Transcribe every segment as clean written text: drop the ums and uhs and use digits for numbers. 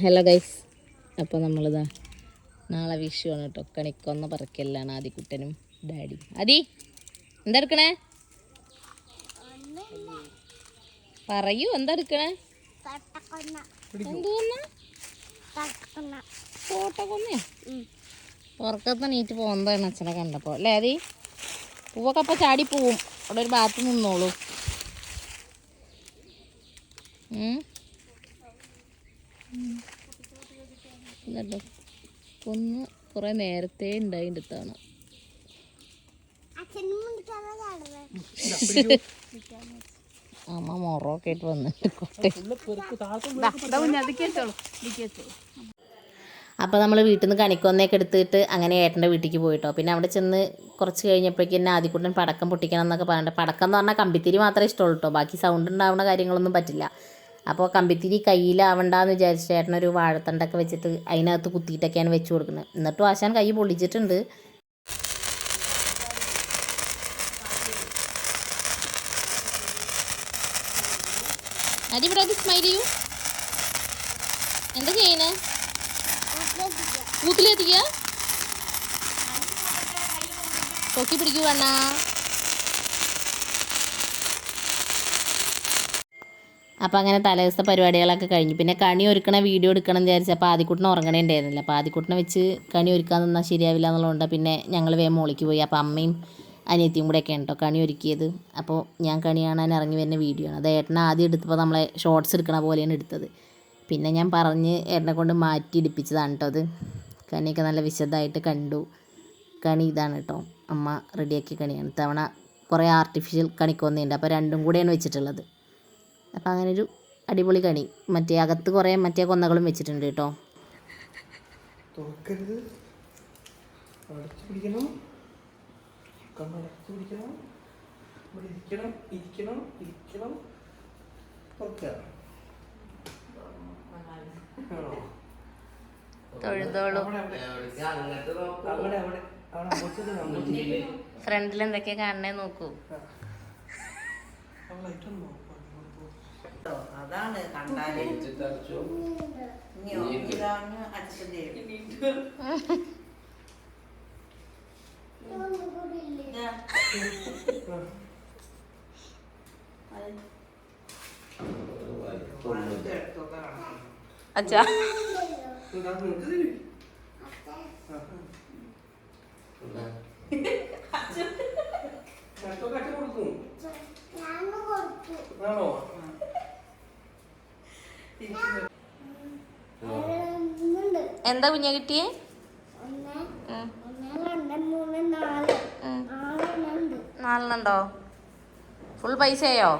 Hello guys, അപ്പോൾ നമ്മളിതാ നാളെ വിഷു ആണ് കേട്ടോ. കണിക്കൊന്ന പറക്കല്ലാണ് ആദിക്കുട്ടനും ഡാഡി. ആദി എന്താ എടുക്കണേ? പറയൂ, എന്താ എടുക്കണേ? തോട്ടക്കൊന്നയോ? ഉറക്കത്തെ നീറ്റ് പോകുന്നതാണ് അച്ഛനെ കണ്ടപ്പോൾ അല്ലേ ആദി? പൂവൊക്കെ അപ്പോൾ ചാടി പോവും. അവിടെ ഒരു ഭാഗത്ത് നിന്നോളൂ. എന്നിട്ടോ ഒന്ന് കുറേ നേരത്തെ ഉണ്ടായിട്ട് തവണ അമ്മ മൊറൊക്കെ ആയിട്ട് വന്നിട്ട് അപ്പോൾ നമ്മൾ വീട്ടിൽ നിന്ന് കണിക്കൊന്നയൊക്കെ എടുത്തിട്ട് അങ്ങനെ ഏട്ടൻ്റെ വീട്ടിലേക്ക് പോയിട്ടോ. പിന്നെ അവിടെ ചെന്ന് കുറച്ച് കഴിഞ്ഞപ്പോഴേക്കും എന്നെ ആദ്യക്കുട്ടൻ പടക്കം പൊട്ടിക്കണം എന്നൊക്കെ പറഞ്ഞിട്ട്, പടക്കം എന്ന് പറഞ്ഞാൽ കമ്പിത്തിരി മാത്രമേ ഇഷ്ടമുള്ളൂ കേട്ടോ, ബാക്കി സൗണ്ട് ഉണ്ടാവുന്ന കാര്യങ്ങളൊന്നും പറ്റില്ല. അപ്പോൾ കമ്പിത്തിരി കയ്യിലാവണ്ടെന്ന് വിചാരിച്ച ചേട്ടനൊരു വാഴത്തണ്ടൊക്കെ വെച്ചിട്ട് അതിനകത്ത് കുത്തിയിട്ടൊക്കെയാണ് വെച്ച് കൊടുക്കുന്നത്. എന്നിട്ടും ആശാൻ കൈ പൊള്ളിച്ചിട്ടുണ്ട്. അടിപൊളി സ്മൈൽ ചെയ്യൂ. എന്താ ചെയ്യണേ? മൂക്കിലെത്തിക്കുക, പൊക്കി പിടിക്കൂ അണ്ണാ. അപ്പോൾ അങ്ങനെ തലേദിവസത്തെ പരിപാടികളൊക്കെ കഴിഞ്ഞു. പിന്നെ കണി ഒരുക്കണ വീഡിയോ എടുക്കണം എന്ന് വിചാരിച്ചപ്പോൾ ആദിക്കുട്ടനെ ഉറങ്ങണേ ഉണ്ടായിരുന്നില്ല. അപ്പോൾ ആദിക്കുട്ടനെ വെച്ച് കണി ഒരുക്കാൻ നിന്നാൽ ശരിയാവില്ല എന്നുള്ളതുകൊണ്ട് പിന്നെ ഞങ്ങൾ വേഗം മോളിക്ക് പോയി. അപ്പോൾ അമ്മയും അനിയത്തിയും കൂടെയൊക്കെയാണ് കേട്ടോ കണി ഒരുക്കിയത്. അപ്പോൾ ഞാൻ കണി കാണാൻ ഇറങ്ങി വരുന്ന വീഡിയോ ആണ്. അത് ഏട്ടനെ ആദ്യം എടുത്തപ്പോൾ നമ്മളെ ഷോർട്സ് എടുക്കണ പോലെയാണ് എടുത്തത്. പിന്നെ ഞാൻ പറഞ്ഞ് ഏട്ടനെ കൊണ്ട് മാറ്റി ഇടിപ്പിച്ചതാണ് കേട്ടോ അത്. കണിയൊക്കെ നല്ല വിശദമായിട്ട് കണ്ടു. കണി ഇതാണ് കേട്ടോ, അമ്മ റെഡിയാക്കിയ കണിയാണ്. തവണ കുറേ ആർട്ടിഫിഷ്യൽ കണിക്കൊന്നുണ്ട്, അപ്പോൾ രണ്ടും കൂടെയാണ് വെച്ചിട്ടുള്ളത്. അപ്പം അങ്ങനൊരു അടിപൊളി കണി. മറ്റേ അകത്ത് കുറേ മറ്റേ കൊന്നകളും വെച്ചിട്ടുണ്ട് കേട്ടോ. ഫ്രണ്ടിൽ എന്തൊക്കെയാ കാണണേ നോക്കൂ. അതാണ് കണ്ടാലേ അച്ഛാ എന്താ കുഞ്ഞ കിട്ടിയേ? 4 ഫുൾ പൈസയോ?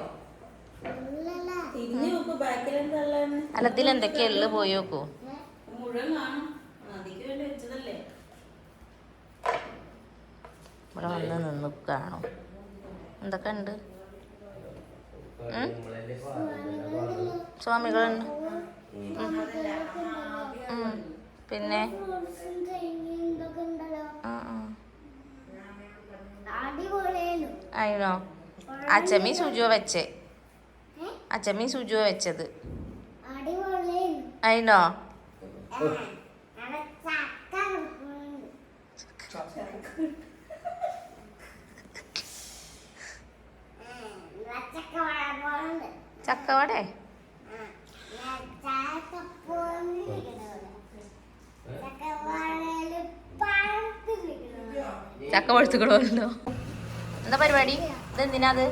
അല്ലത്തിൽ എന്തൊക്കെയാ ഉള്ളു പോയി നോക്കൂ. ഇവിടെ വന്ന് നിന്ന് കാണോ എന്തൊക്കെ ഉണ്ട്? സ്വാമികളുണ്ട്. പിന്നെ അയിനോ അച്ചമ്മി സുജുവ വെച്ചേ, അച്ചമ്മി സുജുവ വെച്ചത് അയിനോ? ചക്കവടേ ചക്ക പഴുത്തുകളല്ലോ. എന്താ പരിപാടി? ഇതെന്തിനാ അത്?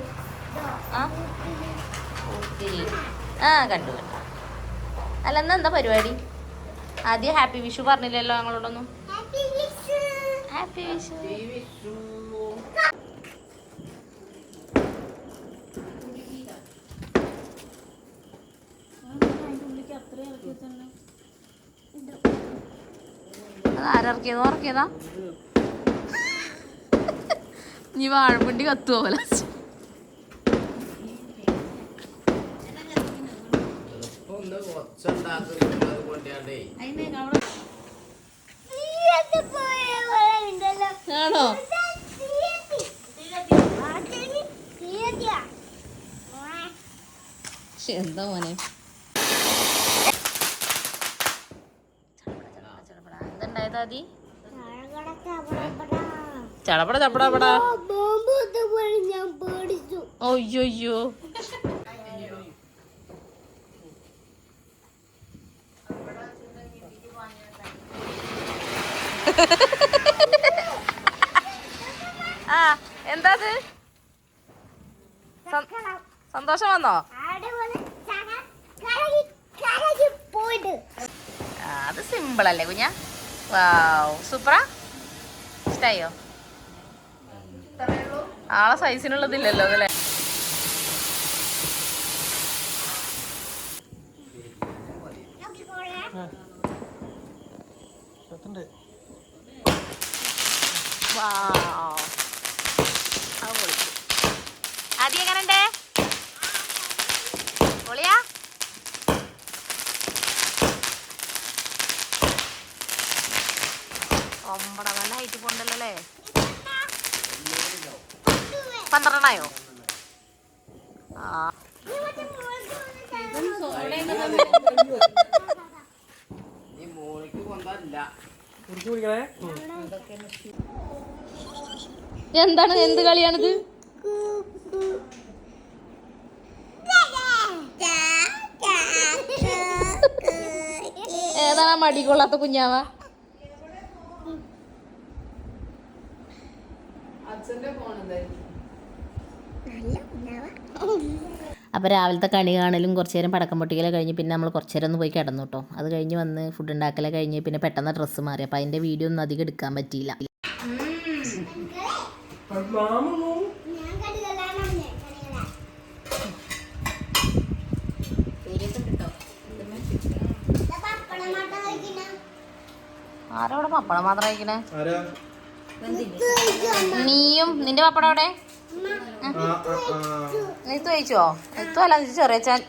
കണ്ടു കണ്ടു. അല്ല എന്താ പരിപാടി? ആദ്യം ഹാപ്പി വിഷു പറഞ്ഞില്ലല്ലോ ഞങ്ങളോടൊന്നും. ഹാപ്പി വിഷു. അത് ആരിറക്കിയതോ? ഇറക്കിയതാ? നീ വാഴപ്പിണ്ടി കത്തുവോ പോലെ? ആണോ? എന്താ മോനെ ഏതാതി ചടപട ചപ്പടപടാ. ഒയ്യോ ആ എന്താ സന്തോഷം വന്നോ? അത് സിമ്പിൾ അല്ലേ കുഞ്ഞാ? വാവ് സൂപ്പറാ. ഇഷ്ടായോ? ആളെ സൈസിനുള്ളതില്ലല്ലോ അല്ലേ? ആദ്യം എങ്ങനെയുണ്ട്? പൊളിയാ? ഒമ്പട നല്ല ഹൈറ്റ് പോണ്ടല്ലോ അല്ലേ? 12 ആ എന്താണ്? എന്ത് കളിയാണിത്? ഏതാണ് മടി കൊള്ളാത്ത കുഞ്ഞാവ? അപ്പോൾ രാവിലത്തെ കണി കാണലും കുറച്ച് നേരം പടക്കം പൊട്ടിക്കലൊക്കെ കഴിഞ്ഞ് പിന്നെ നമ്മൾ കുറച്ച് നേരം ഒന്ന് പോയി കിടന്നു കേട്ടോ. അത് കഴിഞ്ഞ് വന്ന് ഫുഡ് ഉണ്ടാക്കലൊക്കെ കഴിഞ്ഞ് പിന്നെ പെട്ടെന്ന് ഡ്രസ്സ് മാറി. അപ്പോൾ അതിൻ്റെ വീഡിയോ ഒന്നും അധികം എടുക്കാൻ പറ്റിയില്ല. ആരോടെ പപ്പടം മാത്രം കഴിക്കണേ? നീയും നിന്റെ പപ്പടം അവിടെ നെയ്ത്ത് കഴിച്ചോ? നെയ്ത്തും അല്ല ചെറിയച്ചാൻ.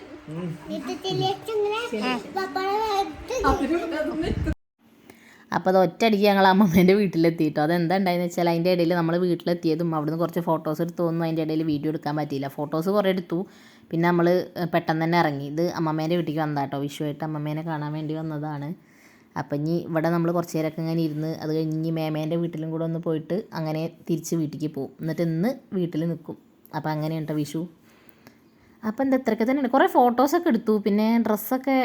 അപ്പോൾ അത് ഒറ്റയടിക്ക് ഞങ്ങൾ അമ്മമ്മേൻ്റെ വീട്ടിലെത്തിയിട്ടോ. അതെന്താ ഉണ്ടായെന്ന് വെച്ചാൽ അതിൻ്റെ ഇടയിൽ നമ്മൾ വീട്ടിലെത്തിയതും അവിടുന്ന് കുറച്ച് ഫോട്ടോസ് എടുത്ത് തോന്നുന്നു. അതിൻ്റെ ഇടയിൽ വീഡിയോ എടുക്കാൻ പറ്റിയില്ല. ഫോട്ടോസ് കുറേ എടുത്തു. പിന്നെ നമ്മൾ പെട്ടെന്ന് തന്നെ ഇറങ്ങി. ഇത് അമ്മമ്മേൻ്റെ വീട്ടിലേക്ക് വന്നതാട്ടോ. വിഷുവായിട്ട് അമ്മമ്മേനെ കാണാൻ വേണ്ടി വന്നതാണ്. അപ്പം ഇനി ഇവിടെ നമ്മൾ കുറച്ച് നേരമൊക്കെ ഇങ്ങനെ ഇരുന്ന് അത് കഴിഞ്ഞ് മേമേൻ്റെ വീട്ടിലും കൂടെ ഒന്ന് പോയിട്ട് അങ്ങനെ തിരിച്ച് വീട്ടിലേക്ക് പോകും. എന്നിട്ട് ഇന്ന് വീട്ടിൽ നിൽക്കും. അപ്പം അങ്ങനെയുണ്ട് വിഷു. അപ്പം എന്താ ഇത്രയൊക്കെ തന്നെയാണ്. കുറേ ഫോട്ടോസൊക്കെ എടുത്തു. പിന്നെ ഡ്രസ്സൊക്കെ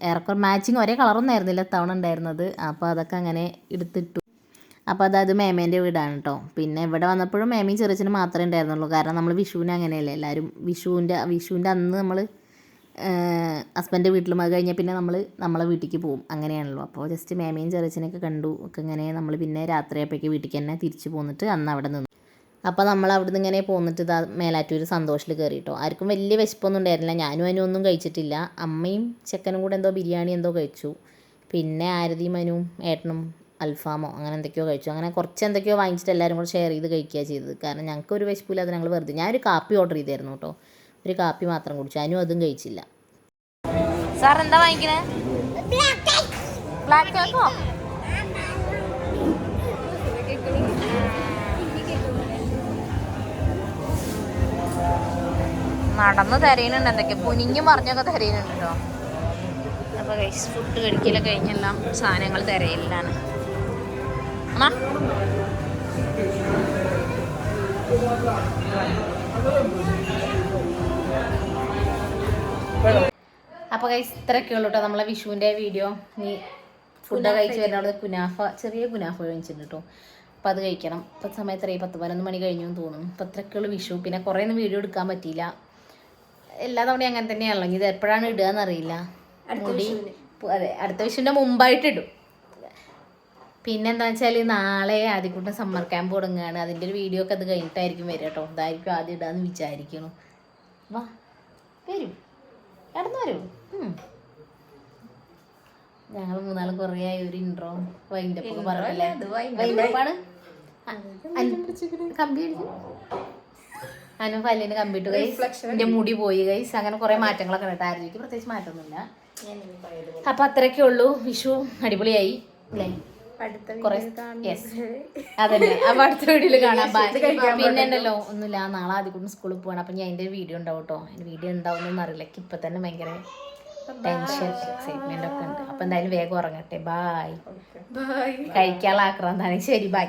ഏറെക്കുറെ മാച്ചിങ് ഒരേ കളറൊന്നും ആയിരുന്നില്ല തവണ ഉണ്ടായിരുന്നത്. അപ്പോൾ അതൊക്കെ അങ്ങനെ എടുത്തിട്ടു. അപ്പോൾ അതായത് മേമേൻ്റെ വീടാണ് കേട്ടോ. പിന്നെ ഇവിടെ വന്നപ്പോഴും മേമയും ചെറിയച്ഛനും മാത്രമേ ഉണ്ടായിരുന്നുള്ളൂ. കാരണം നമ്മൾ വിഷുവിന് അങ്ങനെയല്ലേ എല്ലാവരും വിഷുവിൻ്റെ അന്ന് നമ്മൾ ഹസ്ബൻഡ് വീട്ടിലും അത് കഴിഞ്ഞാൽ പിന്നെ നമ്മൾ നമ്മളെ വീട്ടിലേക്ക് പോകും. അങ്ങനെയാണല്ലോ. അപ്പോൾ ജസ്റ്റ് മേമയും ചെറിയച്ഛനെയൊക്കെ കണ്ടു ഒക്കെ ഇങ്ങനെ നമ്മൾ പിന്നെ രാത്രിയായപ്പോഴേക്ക് വീട്ടിലേക്ക് തന്നെ തിരിച്ച് പോന്നിട്ട് അന്ന് അവിടെ നിന്നു. അപ്പോൾ നമ്മൾ അവിടെ നിന്ന് ഇങ്ങനെ പോന്നിട്ട് ഇതാ മേലാറ്റൂർ സന്തോഷത്തിൽ കയറി കേട്ടോ. ആർക്കും വലിയ വിശപ്പൊന്നും ഉണ്ടായിരുന്നില്ല. ഞാനും അതിനും ഒന്നും കഴിച്ചിട്ടില്ല. അമ്മയും ചെക്കനും കൂടെ എന്തോ ബിരിയാണി എന്തോ കഴിച്ചു. പിന്നെ ആരതി മനുവും ഏട്ടനും അൽഫാമോ അങ്ങനെ എന്തൊക്കെയോ കഴിച്ചു. അങ്ങനെ കുറച്ച് എന്തൊക്കെയോ വാങ്ങിച്ചിട്ട് എല്ലാവരും കൂടെ ഷെയർ ചെയ്ത് കഴിക്കുക ചെയ്തത്. കാരണം ഞങ്ങൾക്ക് ഒരു വിശപ്പില്ലാതെ ഞങ്ങൾ വെറുതെ ഞാനൊരു കാപ്പി ഓർഡർ ചെയ്തായിരുന്നു കേട്ടോ. ഒരു കാപ്പി മാത്രം കുടിച്ചു. അതിനും അതും കഴിച്ചില്ല. സാർ എന്താ വാങ്ങിക്കണേ? ബ്ലാക്ക് കേക്കോ? നടന്ന് തിരയുന്നുണ്ട്. എന്തൊക്കെ കുനിഞ്ഞു മറിഞ്ഞൊക്കെ തിരയുന്നുണ്ട് കേട്ടോ. അപ്പോൾ ഫുഡ് കഴിക്കലൊക്കെ കഴിഞ്ഞെല്ലാം സാധനങ്ങൾ തിരയിലാണ്. അപ്പോൾ ഇത്രയൊക്കെ ഉള്ളൂ കേട്ടോ നമ്മളെ വിഷുവിൻ്റെ വീഡിയോ. ഈ ഫുഡ് കഴിച്ച് വരുന്നത് കുനാഫ, ചെറിയ കുനാഫ കഴിച്ചിട്ടുണ്ട് കേട്ടോ. അപ്പോൾ അത് കഴിക്കണം. ഇപ്പോൾ സമയത്ത് 10-11 മണി കഴിഞ്ഞു എന്ന് തോന്നുന്നു. അപ്പോൾ ഇത്രയൊക്കെ ഉള്ളൂ വിഷു. പിന്നെ കുറേ ഒന്നും വീഡിയോ എടുക്കാൻ പറ്റിയില്ല. എല്ലാ തവണയും അങ്ങനെ തന്നെയാണല്ലോ. ഇത് എപ്പോഴാണ് ഇടുക എന്നറിയില്ല. മുടി അതെ അടുത്ത വിഷുവിൻ്റെ മുമ്പായിട്ട് ഇടും. പിന്നെന്താണെന്ന് വെച്ചാൽ നാളെ ആദ്യക്കൂട്ടം സമ്മർ ക്യാമ്പ് തുടങ്ങുകയാണ്. അതിൻ്റെ ഒരു വീഡിയോ ഒക്കെ അത് കഴിഞ്ഞിട്ടായിരിക്കും വരിക കേട്ടോ. ഇതായിരിക്കും ആദ്യം ഇടാന്ന് വിചാരിക്കുന്നു. വാ വരൂ, കടന്നു വരൂ. ഞങ്ങൾ 3 കുറേ ആയി ഒരു ഇൻട്രോ വൈൻഡപ്പൊക്കെ പറഞ്ഞല്ലേ. വൈൻഡപ്പാണ്. കമ്പി അടിച്ചു അതിന് പല്ലിന് കമ്പിട്ട് ഗൈസ്. എൻ്റെ മുടി പോയി ഗൈസ്. അങ്ങനെ കുറേ മാറ്റങ്ങളൊക്കെ ഉണ്ട്. ആരോഗ്യക്ക് പ്രത്യേകിച്ച് മാറ്റമൊന്നുമില്ല. അപ്പം അത്രയൊക്കെ ഉള്ളൂ. വിഷു അടിപൊളിയായി അല്ലേ? അതന്നെ. അപ്പൊ അടുത്ത വീഡിയോയിൽ കാണാം. പിന്നെ ഉണ്ടല്ലോ ഒന്നുമില്ല, നാളെ ആദ്യം സ്കൂളിൽ പോകണം. അപ്പം ഞാൻ അതിൻ്റെ വീഡിയോ ഉണ്ടാവും കേട്ടോ. അതിൻ്റെ വീഡിയോ ഉണ്ടാവുമെന്നൊന്നും അറിയില്ല. ഇപ്പം തന്നെ ഭയങ്കര ടെൻഷൻ എക്സൈറ്റ്മെന്റ് ഒക്കെ ഉണ്ട്. അപ്പൊ എന്തായാലും വേഗം ഉറങ്ങട്ടെ. ബായ്. ബൈ. കഴിക്കാനുള്ള ആക്രാന്താണ്. ശരി, ബൈ.